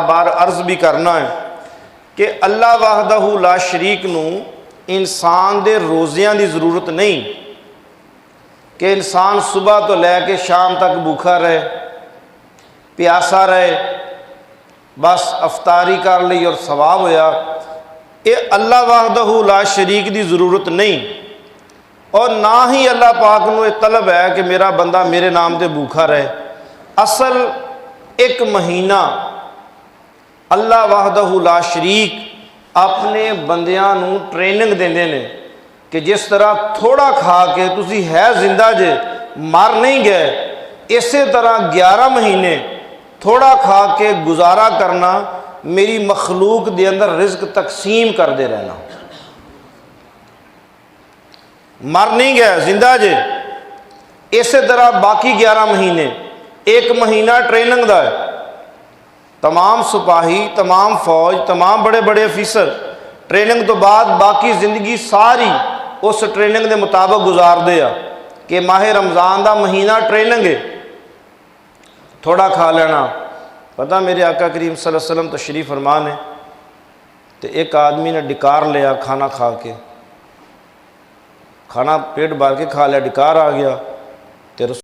बार अर्ज भी करना है कि अल्लाह वहदहू ला शरीक नू इंसान दे रोज़ियां की ज़रूरत नहीं कि इंसान सुबह तो लैके शाम तक भूखा रहे, प्यासा रहे, बस अफ्तारी कर ली और सवाब होया। ये अल्लाह वहदहू ला शरीक की ज़रूरत नहीं, और ना ही अल्लाह पाक नू ये तलब है कि मेरा बंदा मेरे नाम से भूखा रहे। असल एक महीना अल्लाह वहदहू ला शरीक अपने बंदियां नू ट्रेनिंग देंदे ने कि जिस तरह थोड़ा खा के तुसी है जिंदा जे, मर नहीं गए, इस तरह 11 महीने थोड़ा खा के गुजारा करना, मेरी मखलूक दे अंदर रिज्क तकसीम करते रहना। मर नहीं गए, जिंदा जे। इस तरह बाकी 11 महीने, एक महीना ट्रेनिंग का है। तमाम सिपाही, तमाम फौज, तमाम बड़े बड़े अफीसर ट्रेनिंग तो बाद बाकी ज़िंदगी सारी उस ट्रेनिंग के मुताबिक गुजारते हैं कि माह रमज़ान का महीना ट्रेनिंग है, थोड़ा खा लेना। पता मेरे आका करीम सल्लल्लाहु अलैहि वसल्लम तशरीफ़ फरमान है, तो एक आदमी ने डिकार लिया खाना खा के, खाना पेट भर के खा लिया, डिकार आ गया, तो